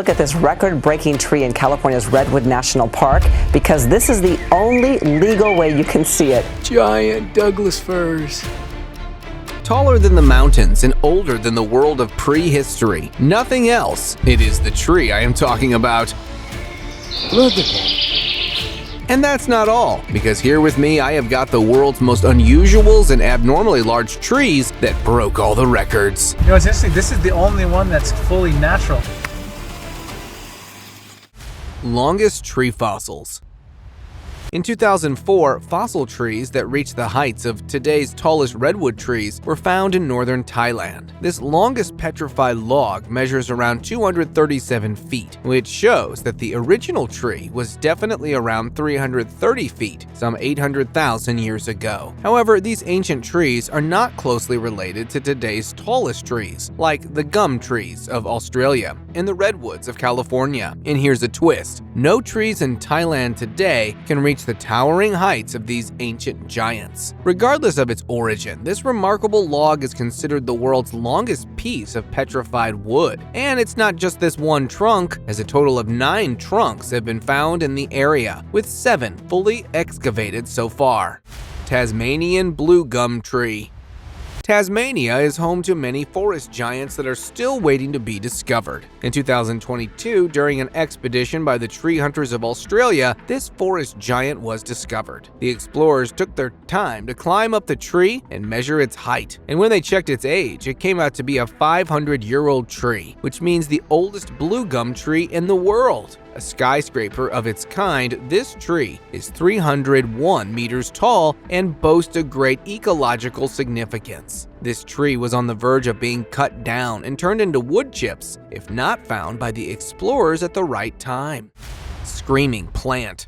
look at this record-breaking tree in California's Redwood National Park because this is the only legal way you can see it. Giant Douglas firs. Taller than the mountains and older than the world of prehistory. Nothing else. It is the tree I am talking about. Look at that. And that's not all, because here with me I have got the world's most unusuals and abnormally large trees that broke all the records. You know, it's interesting, this is the only one that's fully natural. Longest tree fossils. In 2004, fossil trees that reached the heights of today's tallest redwood trees were found in northern Thailand. This longest petrified log measures around 237 feet, which shows that the original tree was definitely around 330 feet, some 800,000 years ago. However, these ancient trees are not closely related to today's tallest trees, like the gum trees of Australia and the redwoods of California. And here's a twist. No trees in Thailand today can reach the towering heights of these ancient giants. Regardless of its origin, this remarkable log is considered the world's longest piece of petrified wood. And it's not just this one trunk, as a total of 9 trunks have been found in the area, with 7 fully excavated so far. Tasmanian blue gum tree. Tasmania is home to many forest giants that are still waiting to be discovered. In 2022, during an expedition by the tree hunters of Australia, this forest giant was discovered. The explorers took their time to climb up the tree and measure its height. And when they checked its age, it came out to be a 500-year-old tree, which means the oldest blue gum tree in the world. A skyscraper of its kind, this tree is 301 meters tall and boasts a great ecological significance. This tree was on the verge of being cut down and turned into wood chips if not found by the explorers at the right time. Screaming plant.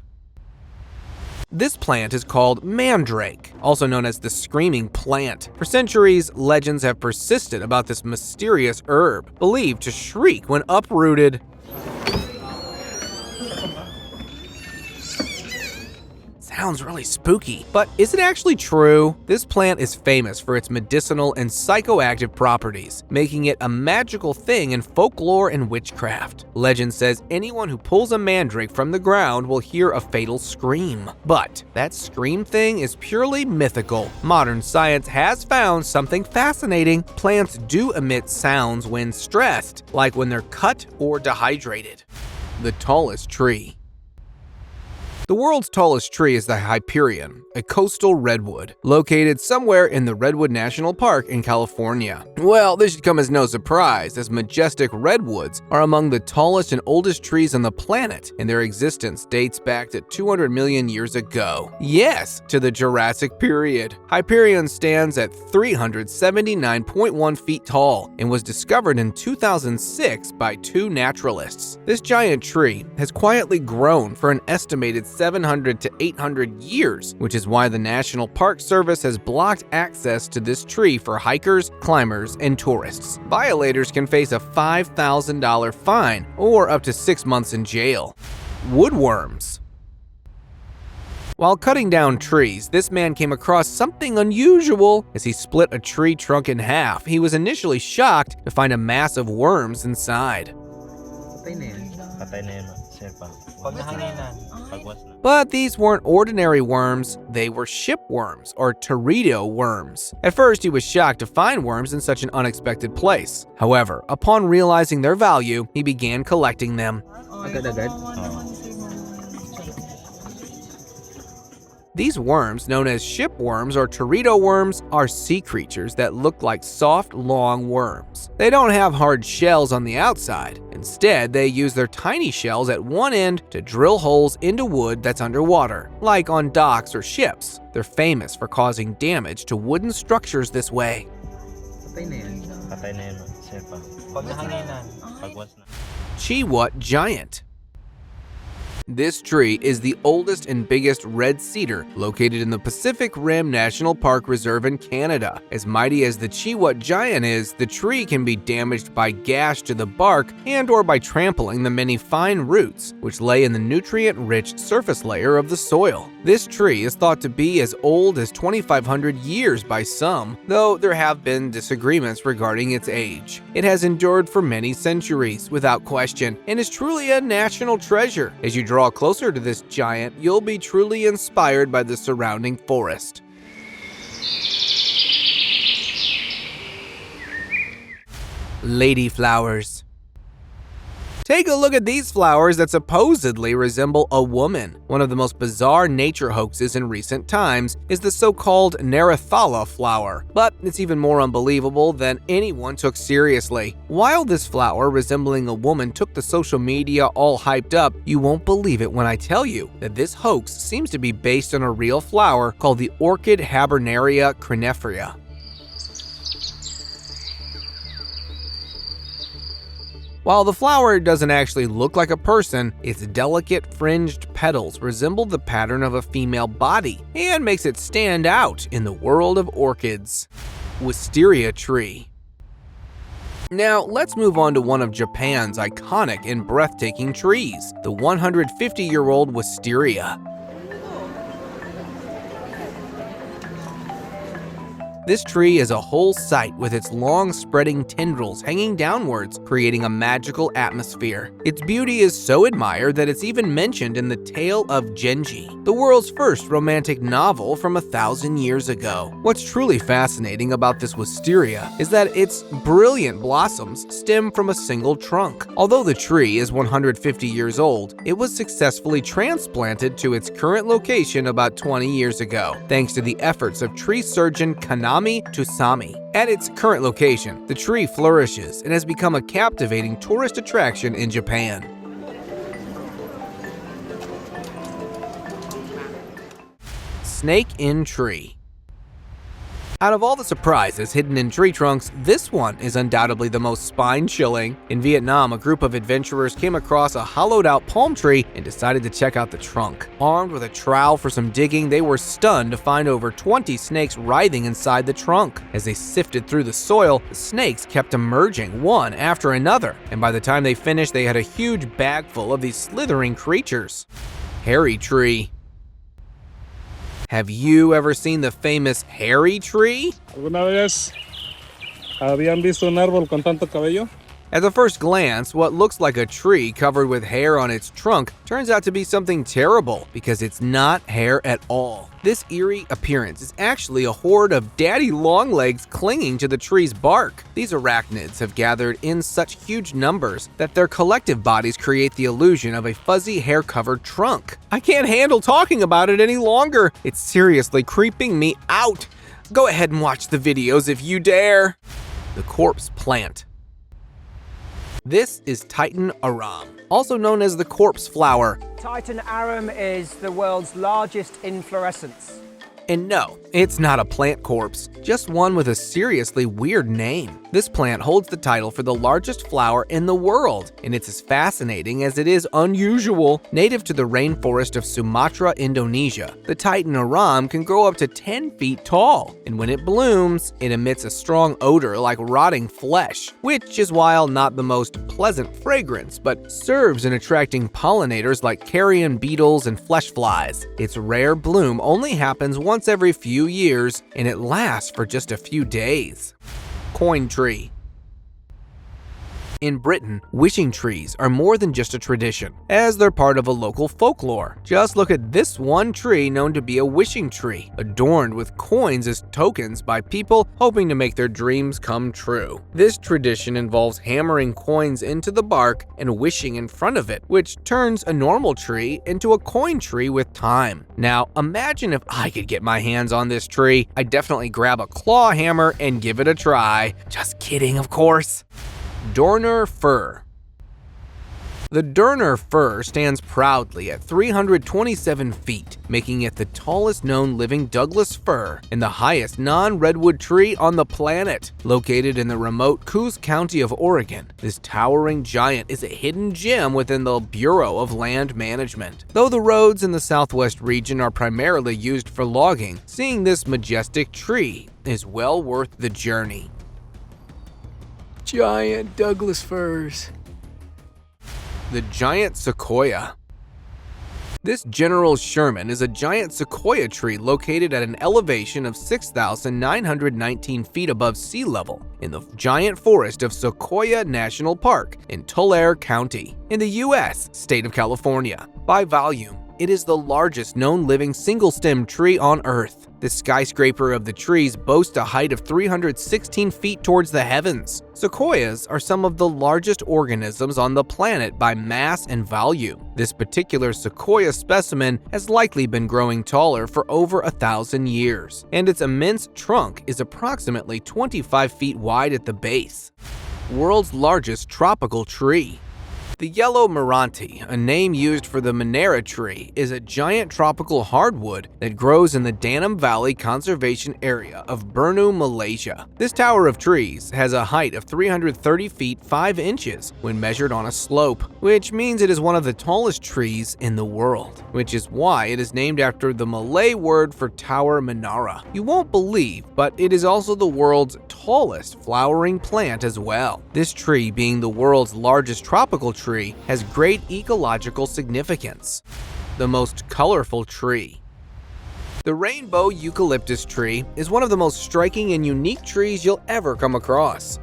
This plant is called mandrake, also known as the screaming plant. For centuries, legends have persisted about this mysterious herb, believed to shriek when uprooted. Sounds really spooky, but is it actually true? This plant is famous for its medicinal and psychoactive properties, making it a magical thing in folklore and witchcraft. Legend says anyone who pulls a mandrake from the ground will hear a fatal scream. But that scream thing is purely mythical. Modern science has found something fascinating. Plants do emit sounds when stressed, like when they're cut or dehydrated. The tallest tree. The world's tallest tree is the Hyperion, a coastal redwood, located somewhere in the Redwood National Park in California. Well, this should come as no surprise, as majestic redwoods are among the tallest and oldest trees on the planet, and their existence dates back to 200 million years ago. Yes, to the Jurassic period. Hyperion stands at 379.1 feet tall and was discovered in 2006 by 2 naturalists. This giant tree has quietly grown for an estimated 700 to 800 years, which is why the National Park Service has blocked access to this tree for hikers, climbers, and tourists. Violators can face a $5,000 fine or up to 6 months in jail. Woodworms. While cutting down trees, this man came across something unusual. As he split a tree trunk in half, he was initially shocked to find a mass of worms inside. But these weren't ordinary worms, they were shipworms, or teredo worms. At first, he was shocked to find worms in such an unexpected place. However, upon realizing their value, he began collecting them. These worms, known as shipworms or teredo worms, are sea creatures that look like soft, long worms. They don't have hard shells on the outside. Instead, they use their tiny shells at one end to drill holes into wood that's underwater, like on docks or ships. They're famous for causing damage to wooden structures this way. Chiwut giant. This tree is the oldest and biggest red cedar located in the Pacific Rim National Park Reserve in Canada. As mighty as the Chihuahua giant is, the tree can be damaged by gash to the bark and/or by trampling the many fine roots which lay in the nutrient-rich surface layer of the soil. This tree is thought to be as old as 2,500 years by some, though there have been disagreements regarding its age. It has endured for many centuries, without question, and is truly a national treasure. As you draw closer to this giant, you'll be truly inspired by the surrounding forest. Lady flowers. Take a look at these flowers that supposedly resemble a woman. One of the most bizarre nature hoaxes in recent times is the so-called Nerethala flower, but it's even more unbelievable than anyone took seriously. While this flower resembling a woman took the social media all hyped up, you won't believe it when I tell you that this hoax seems to be based on a real flower called the orchid Hibernaria crenifera. While the flower doesn't actually look like a person, its delicate fringed petals resemble the pattern of a female body and makes it stand out in the world of orchids. Wisteria tree. Now, let's move on to one of Japan's iconic and breathtaking trees, the 150-year-old Wisteria. This tree is a whole sight with its long spreading tendrils hanging downwards, creating a magical atmosphere. Its beauty is so admired that it's even mentioned in The Tale of Genji, the world's first romantic novel from 1,000 years ago. What's truly fascinating about this wisteria is that its brilliant blossoms stem from a single trunk. Although the tree is 150 years old, it was successfully transplanted to its current location about 20 years ago, thanks to the efforts of tree surgeon Kanami Tusami. At its current location, the tree flourishes and has become a captivating tourist attraction in Japan. Snake in tree. Out of all the surprises hidden in tree trunks, this one is undoubtedly the most spine-chilling. In Vietnam, a group of adventurers came across a hollowed-out palm tree and decided to check out the trunk. Armed with a trowel for some digging, they were stunned to find over 20 snakes writhing inside the trunk. As they sifted through the soil, the snakes kept emerging one after another, and by the time they finished, they had a huge bag full of these slithering creatures. Hairy tree. Have you ever seen the famous hairy tree? ¿Alguna vez habían visto un árbol con tanto cabello? At the first glance, what looks like a tree covered with hair on its trunk turns out to be something terrible because it's not hair at all. This eerie appearance is actually a horde of daddy longlegs clinging to the tree's bark. These arachnids have gathered in such huge numbers that their collective bodies create the illusion of a fuzzy hair-covered trunk. I can't handle talking about it any longer. It's seriously creeping me out. Go ahead and watch the videos if you dare. The corpse plant. This is Titan arum, also known as the corpse flower. Titan arum is the world's largest inflorescence. And no, it's not a plant corpse, just one with a seriously weird name. This plant holds the title for the largest flower in the world, and it's as fascinating as it is unusual. Native to the rainforest of Sumatra, Indonesia, the Titan arum can grow up to 10 feet tall, and when it blooms, it emits a strong odor like rotting flesh, which is while not the most pleasant fragrance, but serves in attracting pollinators like carrion beetles and flesh flies. Its rare bloom only happens once every few years, and it lasts for just a few days. Coin tree. In Britain, wishing trees are more than just a tradition, as they're part of a local folklore. Just look at this one tree known to be a wishing tree, adorned with coins as tokens by people hoping to make their dreams come true. This tradition involves hammering coins into the bark and wishing in front of it, which turns a normal tree into a coin tree with time. Now, imagine if I could get my hands on this tree. I'd definitely grab a claw hammer and give it a try. Just kidding, of course. Dorner fir. The Durner fir stands proudly at 327 feet, making it the tallest known living Douglas fir and the highest non-redwood tree on the planet. Located in the remote Coos County of Oregon, this towering giant is a hidden gem within the Bureau of Land Management. Though the roads in the southwest region are primarily used for logging, seeing this majestic tree is well worth the journey. Giant Douglas firs. The giant sequoia. This General Sherman is a giant sequoia tree located at an elevation of 6,919 feet above sea level in the giant forest of Sequoia National Park in Tulare County, in the U.S. state of California. By volume, it is the largest known living single-stem tree on Earth. The skyscraper of the trees boasts a height of 316 feet towards the heavens. Sequoias are some of the largest organisms on the planet by mass and volume. This particular sequoia specimen has likely been growing taller for over 1,000 years, and its immense trunk is approximately 25 feet wide at the base. World's largest tropical tree. The yellow Meranti, a name used for the Monera tree, is a giant tropical hardwood that grows in the Danam Valley Conservation Area of Borneo, Malaysia. This tower of trees has a height of 330 feet 5 inches when measured on a slope, which means it is one of the tallest trees in the world, which is why it is named after the Malay word for tower menara. You won't believe, but it is also the world's tallest flowering plant as well. This tree, being the world's largest tropical tree, has great ecological significance. The most colorful tree. The rainbow eucalyptus tree is one of the most striking and unique trees you'll ever come across.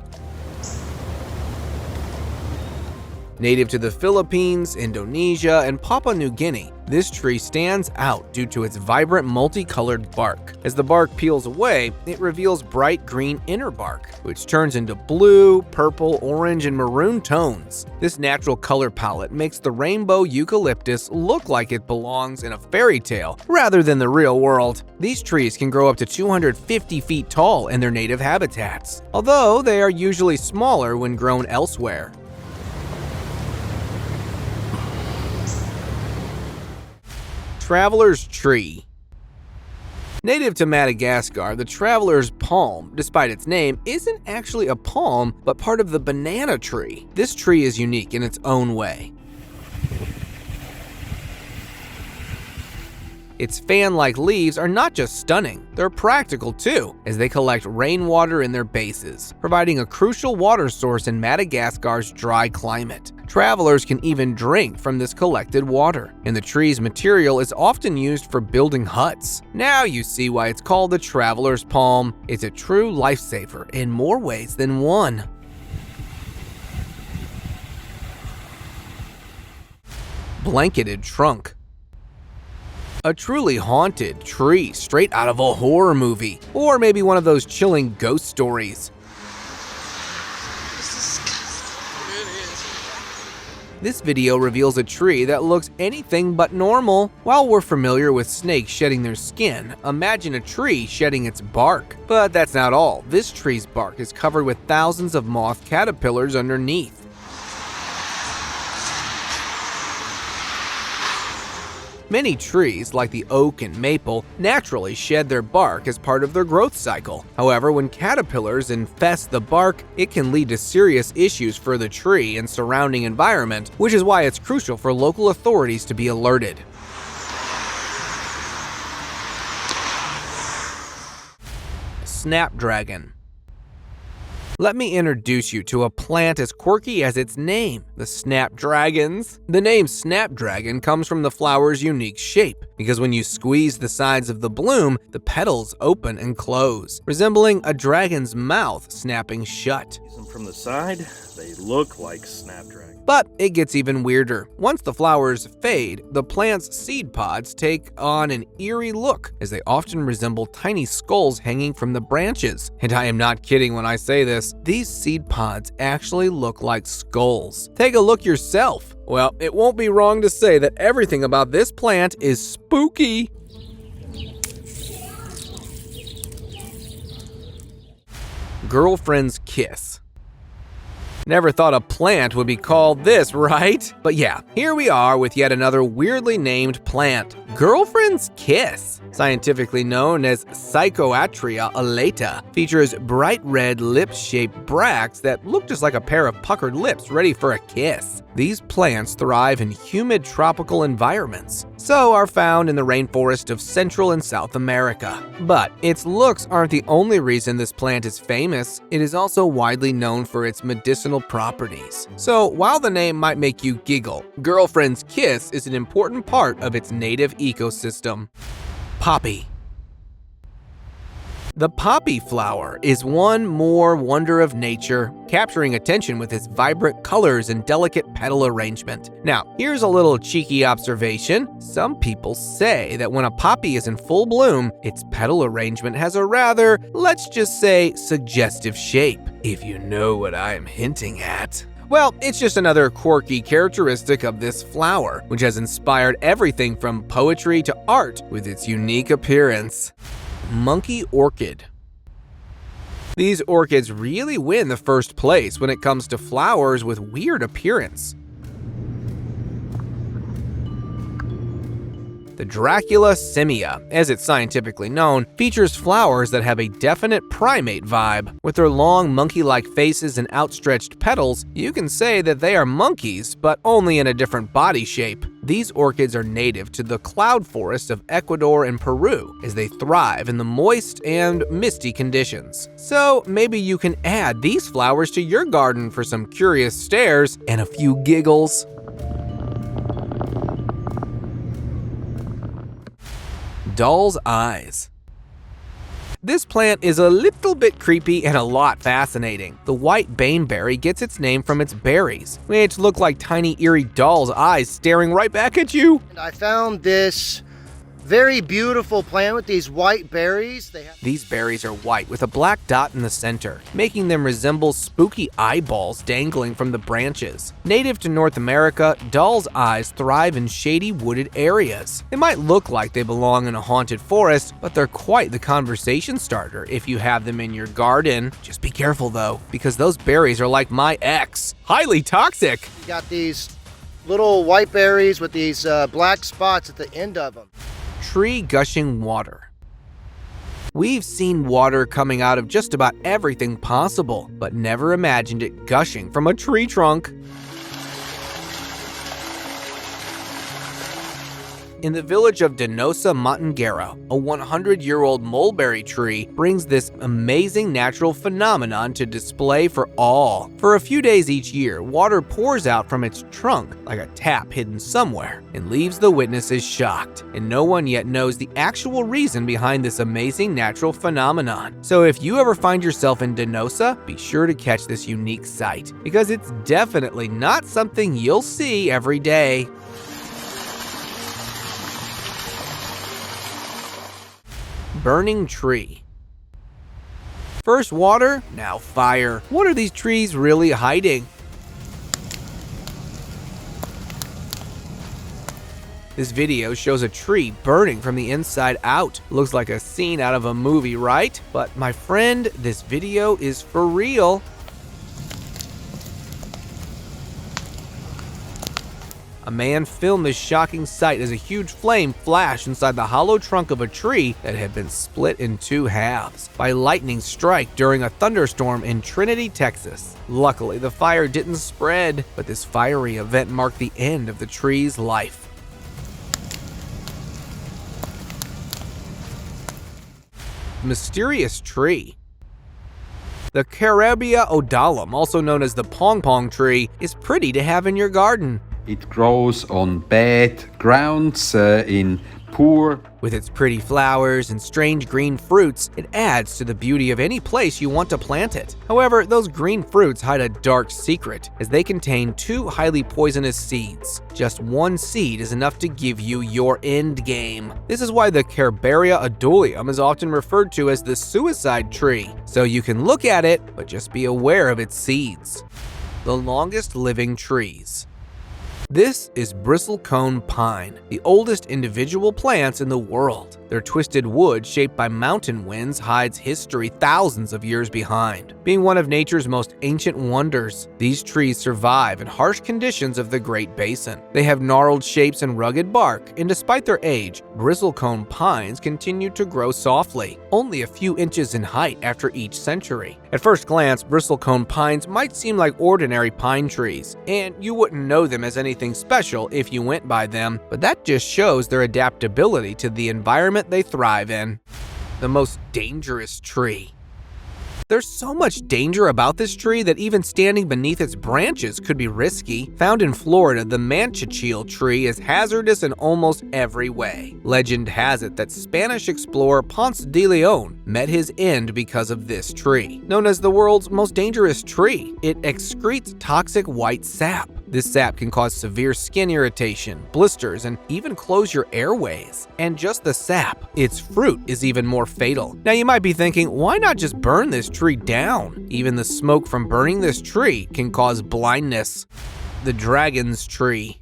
Native to the Philippines, Indonesia, and Papua New Guinea, this tree stands out due to its vibrant multicolored bark. As the bark peels away, it reveals bright green inner bark, which turns into blue, purple, orange, and maroon tones. This natural color palette makes the rainbow eucalyptus look like it belongs in a fairy tale rather than the real world. These trees can grow up to 250 feet tall in their native habitats, although they are usually smaller when grown elsewhere. Traveler's tree. Native to Madagascar, the traveler's palm, despite its name, isn't actually a palm, but part of the banana tree. This tree is unique in its own way. Its fan-like leaves are not just stunning, they're practical too, as they collect rainwater in their bases, providing a crucial water source in Madagascar's dry climate. Travelers can even drink from this collected water, and the tree's material is often used for building huts. Now you see why it's called the traveler's palm. It's a true lifesaver in more ways than one. Blanketed trunk. A truly haunted tree straight out of a horror movie, or maybe one of those chilling ghost stories. This video reveals a tree that looks anything but normal. While we're familiar with snakes shedding their skin, imagine a tree shedding its bark. But that's not all. This tree's bark is covered with thousands of moth caterpillars underneath. Many trees, like the oak and maple, naturally shed their bark as part of their growth cycle. However, when caterpillars infest the bark, it can lead to serious issues for the tree and surrounding environment, which is why it's crucial for local authorities to be alerted. Snapdragon. Let me introduce you to a plant as quirky as its name, the snapdragons. The name snapdragon comes from the flower's unique shape, because when you squeeze the sides of the bloom, the petals open and close, resembling a dragon's mouth snapping shut. From the side, they look like snapdragons. But it gets even weirder. Once the flowers fade, the plant's seed pods take on an eerie look, as they often resemble tiny skulls hanging from the branches. And I am not kidding when I say this, these seed pods actually look like skulls. Take a look yourself. Well, it won't be wrong to say that everything about this plant is spooky. Girlfriend's kiss. Never thought a plant would be called this, right? But yeah, here we are with yet another weirdly named plant. Girlfriend's kiss, scientifically known as Psychoatria alata, features bright red lip-shaped bracts that look just like a pair of puckered lips ready for a kiss. These plants thrive in humid tropical environments, so are found in the rainforest of Central and South America. But its looks aren't the only reason this plant is famous. It is also widely known for its medicinal properties. So while the name might make you giggle, girlfriend's kiss is an important part of its native ecosystem. Poppy. The poppy flower is one more wonder of nature, capturing attention with its vibrant colors and delicate petal arrangement. Now, here's a little cheeky observation. Some people say that when a poppy is in full bloom, its petal arrangement has a rather, let's just say, suggestive shape, if you know what I'm hinting at. Well, it's just another quirky characteristic of this flower, which has inspired everything from poetry to art with its unique appearance. Monkey orchid. These orchids really win the first place when it comes to flowers with weird appearance. The Dracula simia, as it's scientifically known, features flowers that have a definite primate vibe. With their long monkey-like faces and outstretched petals, you can say that they are monkeys, but only in a different body shape. These orchids are native to the cloud forests of Ecuador and Peru, as they thrive in the moist and misty conditions. So maybe you can add these flowers to your garden for some curious stares and a few giggles. Doll's eyes. This plant is a little bit creepy and a lot fascinating. The white baneberry gets its name from its berries, which look like tiny eerie doll's eyes staring right back at you. I found this very beautiful plant with these white berries. These berries are white with a black dot in the center, making them resemble spooky eyeballs dangling from the branches. Native to North America, doll's eyes thrive in shady wooded areas. They might look like they belong in a haunted forest, but they're quite the conversation starter if you have them in your garden. Just be careful though, because those berries are like my ex, highly toxic. You got these little white berries with these black spots at the end of them. Tree gushing water. We've seen water coming out of just about everything possible, but never imagined it gushing from a tree trunk. In the village of Donosa Matangera, a 100-year-old mulberry tree brings this amazing natural phenomenon to display for all. For a few days each year, water pours out from its trunk like a tap hidden somewhere and leaves the witnesses shocked, and no one yet knows the actual reason behind this amazing natural phenomenon. So if you ever find yourself in Donosa, be sure to catch this unique sight, because it's definitely not something you'll see every day. Burning tree. First water, now fire. What are these trees really hiding? This video shows a tree burning from the inside out. Looks like a scene out of a movie, right? But my friend, this video is for real. A man filmed this shocking sight as a huge flame flashed inside the hollow trunk of a tree that had been split in two halves by lightning strike during a thunderstorm in Trinity, Texas. Luckily, the fire didn't spread, but this fiery event marked the end of the tree's life. Mysterious tree. The Carabia odalum, also known as the pong-pong tree, is pretty to have in your garden. It grows on bad grounds in poor. With its pretty flowers and strange green fruits, it adds to the beauty of any place you want to plant it. However, those green fruits hide a dark secret, as they contain two highly poisonous seeds. Just one seed is enough to give you your end game. This is why the Carabia odalum is often referred to as the suicide tree. So you can look at it, but just be aware of its seeds. The longest living trees. This is bristlecone pine, the oldest individual plants in the world. Their twisted wood, shaped by mountain winds, hides history thousands of years behind. Being one of nature's most ancient wonders, these trees survive in harsh conditions of the Great Basin. They have gnarled shapes and rugged bark, and despite their age, bristlecone pines continue to grow softly, only a few inches in height after each century. At first glance, bristlecone pines might seem like ordinary pine trees, and you wouldn't know them as anything special if you went by them, but that just shows their adaptability to the environment they thrive in. The most dangerous tree. There's so much danger about this tree that even standing beneath its branches could be risky. Found in Florida, the manchichil tree is hazardous in almost every way. Legend has it that Spanish explorer Ponce de Leon met his end because of this tree. Known as the world's most dangerous tree, it excretes toxic white sap. This sap can cause severe skin irritation, blisters, and even close your airways. And just the sap, its fruit is even more fatal. Now you might be thinking, why not just burn this tree down? Even the smoke from burning this tree can cause blindness. The dragon's tree.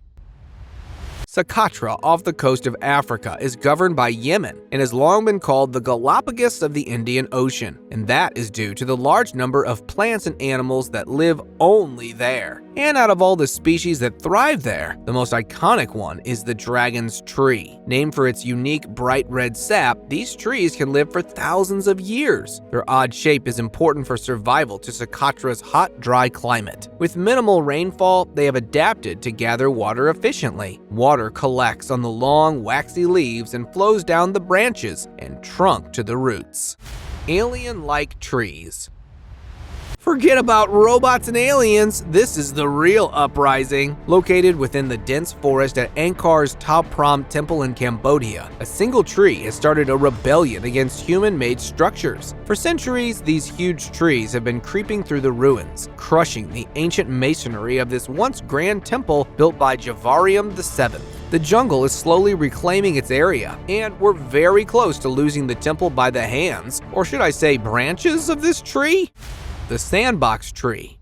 Socotra, off the coast of Africa, is governed by Yemen and has long been called the Galapagos of the Indian Ocean, and that is due to the large number of plants and animals that live only there. And out of all the species that thrive there, the most iconic one is the dragon's tree. Named for its unique bright red sap, these trees can live for thousands of years. Their odd shape is important for survival to Socotra's hot, dry climate. With minimal rainfall, they have adapted to gather water efficiently. Water collects on the long, waxy leaves and flows down the branches and trunk to the roots. Alien-like trees. Forget about robots and aliens, this is the real uprising. Located within the dense forest at Angkor's Ta Prohm Temple in Cambodia, a single tree has started a rebellion against human-made structures. For centuries, these huge trees have been creeping through the ruins, crushing the ancient masonry of this once grand temple built by Javarium VII. The jungle is slowly reclaiming its area, and we're very close to losing the temple by the hands, or should I say branches, of this tree? The sandbox tree.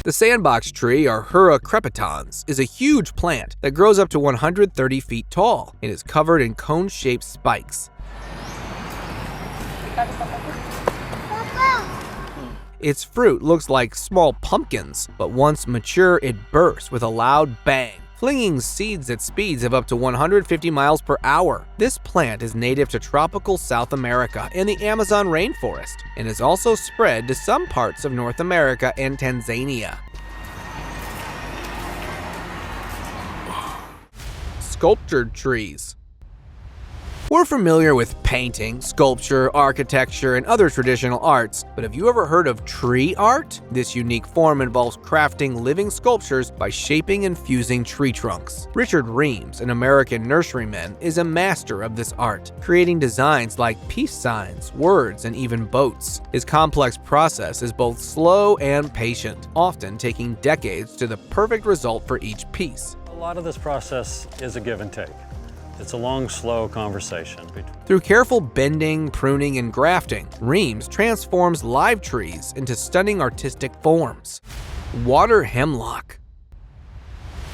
The sandbox tree, or Hura crepitans, is a huge plant that grows up to 130 feet tall. It is covered in cone-shaped spikes. Its fruit looks like small pumpkins, but once mature, it bursts with a loud bang, flinging seeds at speeds of up to 150 miles per hour. This plant is native to tropical South America and the Amazon rainforest, and is also spread to some parts of North America and Tanzania. Sculptured trees. We're familiar with painting, sculpture, architecture, and other traditional arts, but have you ever heard of tree art? This unique form involves crafting living sculptures by shaping and fusing tree trunks. Richard Reams, an American nurseryman, is a master of this art, creating designs like peace signs, words, and even boats. His complex process is both slow and patient, often taking decades to the perfect result for each piece. A lot of this process is a give and take. It's a long, slow conversation. Through careful bending, pruning, and grafting, Reams transforms live trees into stunning artistic forms. Water hemlock.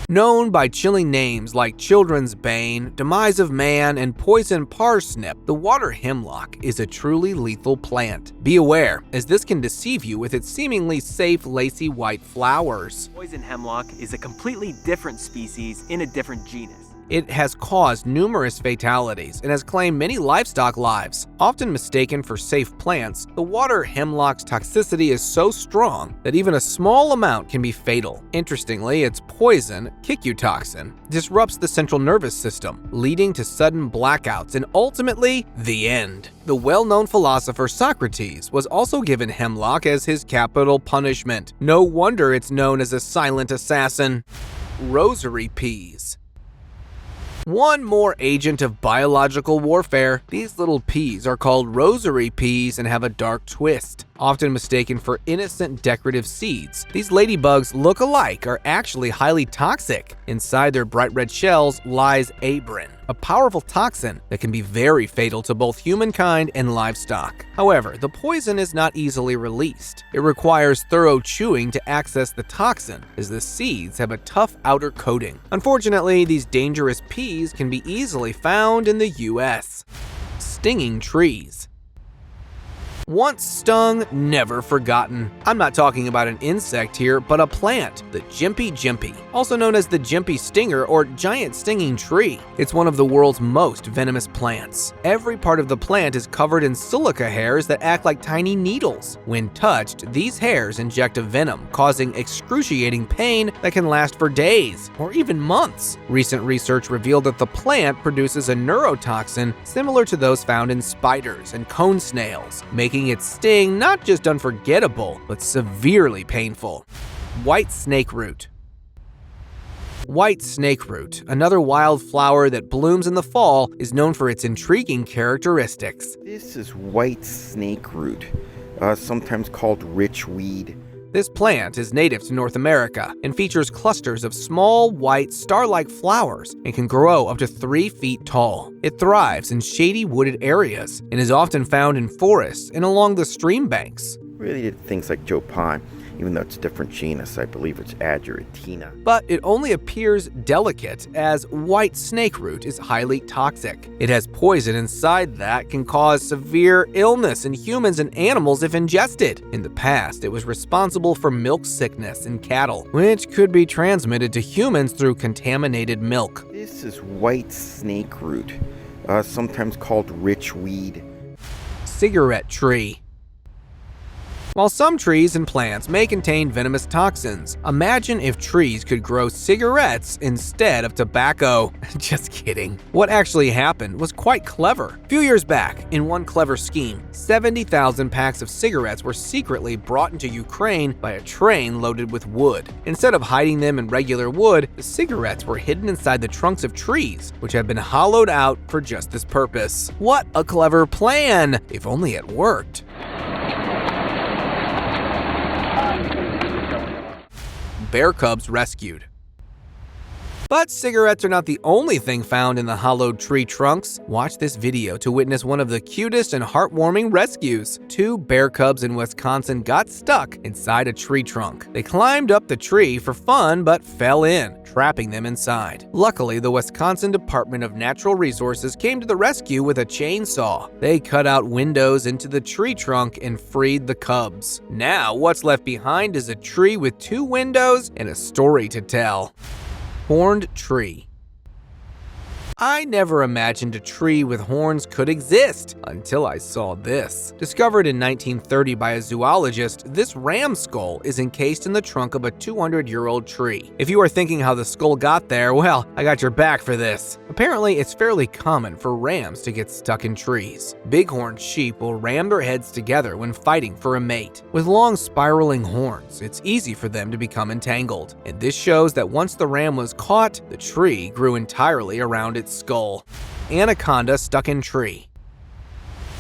Known by chilling names like Children's Bane, Demise of Man, and Poison Parsnip, the water hemlock is a truly lethal plant. Be aware, as this can deceive you with its seemingly safe, lacy white flowers. Poison hemlock is a completely different species in a different genus. It has caused numerous fatalities and has claimed many livestock lives. Often mistaken for safe plants, the water hemlock's toxicity is so strong that even a small amount can be fatal. Interestingly, its poison, Kikutoxin, disrupts the central nervous system, leading to sudden blackouts and ultimately, the end. The well-known philosopher Socrates was also given hemlock as his capital punishment. No wonder it's known as a silent assassin. Rosary peas. One more agent of biological warfare. These little peas are called rosary peas and have a dark twist. Often mistaken for innocent decorative seeds, these ladybugs look-alike are actually highly toxic. Inside their bright red shells lies abrin, a powerful toxin that can be very fatal to both humankind and livestock. However, the poison is not easily released. It requires thorough chewing to access the toxin, as the seeds have a tough outer coating. Unfortunately, these dangerous peas can be easily found in the US. Stinging trees. Once stung, never forgotten. I'm not talking about an insect here, but a plant, the Jimpy, also known as the Jimpy stinger or giant stinging tree. It's one of the world's most venomous plants. Every part of the plant is covered in silica hairs that act like tiny needles. When touched, these hairs inject a venom, causing excruciating pain that can last for days or even months. Recent research revealed that the plant produces a neurotoxin similar to those found in spiders and cone snails, making its sting not just unforgettable, but severely painful. White snakeroot. White snakeroot, another wildflower that blooms in the fall, is known for its intriguing characteristics. This is white snakeroot, sometimes called rich weed. This plant is native to North America and features clusters of small, white, star-like flowers and can grow up to 3 feet tall. It thrives in shady wooded areas and is often found in forests and along the stream banks. Related to things like Joe Pine, even though it's a different genus. I believe it's Ageratina. But it only appears delicate, as white snakeroot is highly toxic. It has poison inside that can cause severe illness in humans and animals if ingested. In the past, it was responsible for milk sickness in cattle, which could be transmitted to humans through contaminated milk. This is white snakeroot, sometimes called rich weed. Cigarette tree. While some trees and plants may contain venomous toxins, imagine if trees could grow cigarettes instead of tobacco. Just kidding. What actually happened was quite clever. A few years back, in one clever scheme, 70,000 packs of cigarettes were secretly brought into Ukraine by a train loaded with wood. Instead of hiding them in regular wood, the cigarettes were hidden inside the trunks of trees, which had been hollowed out for just this purpose. What a clever plan! If only it worked. Bear cubs rescued. But cigarettes are not the only thing found in the hollowed tree trunks. Watch this video to witness one of the cutest and heartwarming rescues. 2 bear cubs in Wisconsin got stuck inside a tree trunk. They climbed up the tree for fun but fell in, trapping them inside. Luckily, the Wisconsin Department of Natural Resources came to the rescue with a chainsaw. They cut out windows into the tree trunk and freed the cubs. Now, what's left behind is a tree with 2 windows and a story to tell. Horned tree. I never imagined a tree with horns could exist until I saw this. Discovered in 1930 by a zoologist, this ram skull is encased in the trunk of a 200-year-old tree. If you are thinking how the skull got there, well, I got your back for this. Apparently, it's fairly common for rams to get stuck in trees. Bighorn sheep will ram their heads together when fighting for a mate. With long spiraling horns, it's easy for them to become entangled. And this shows that once the ram was caught, the tree grew entirely around its skull. Anaconda stuck in tree.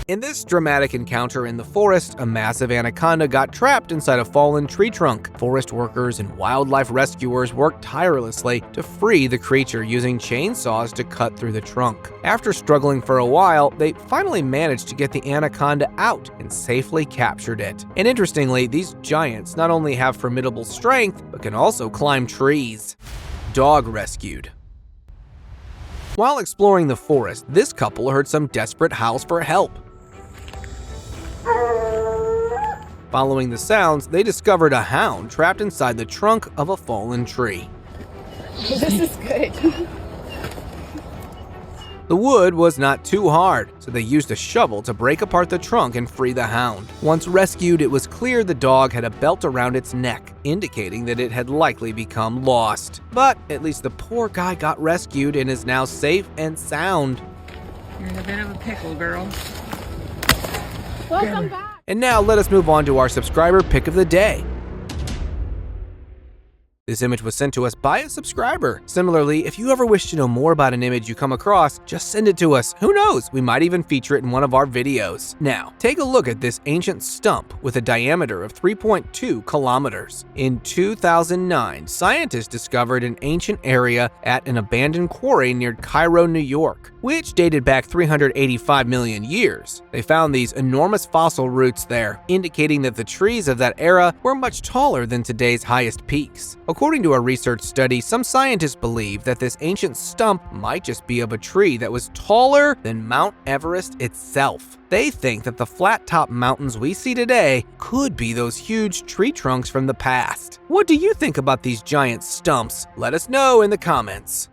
In this dramatic encounter in the forest, a massive anaconda got trapped inside a fallen tree trunk. Forest workers and wildlife rescuers worked tirelessly to free the creature using chainsaws to cut through the trunk. After struggling for a while, they finally managed to get the anaconda out and safely captured it. And interestingly, these giants not only have formidable strength, but can also climb trees. Dog rescued. While exploring the forest, this couple heard some desperate howls for help. Following the sounds, they discovered a hound trapped inside the trunk of a fallen tree. This is good. The wood was not too hard, so they used a shovel to break apart the trunk and free the hound. Once rescued, it was clear the dog had a belt around its neck, indicating that it had likely become lost. But at least the poor guy got rescued and is now safe and sound. You're in a bit of a pickle, girl. Welcome back. And now let us move on to our subscriber pick of the day. This image was sent to us by a subscriber. Similarly, if you ever wish to know more about an image you come across, just send it to us. Who knows, we might even feature it in one of our videos. Now, take a look at this ancient stump with a diameter of 3.2 kilometers. In 2009, scientists discovered an ancient area at an abandoned quarry near Cairo, New York, which dated back 385 million years. They found these enormous fossil roots there, indicating that the trees of that era were much taller than today's highest peaks. According to a research study, some scientists believe that this ancient stump might just be of a tree that was taller than Mount Everest itself. They think that the flat-top mountains we see today could be those huge tree trunks from the past. What do you think about these giant stumps? Let us know in the comments.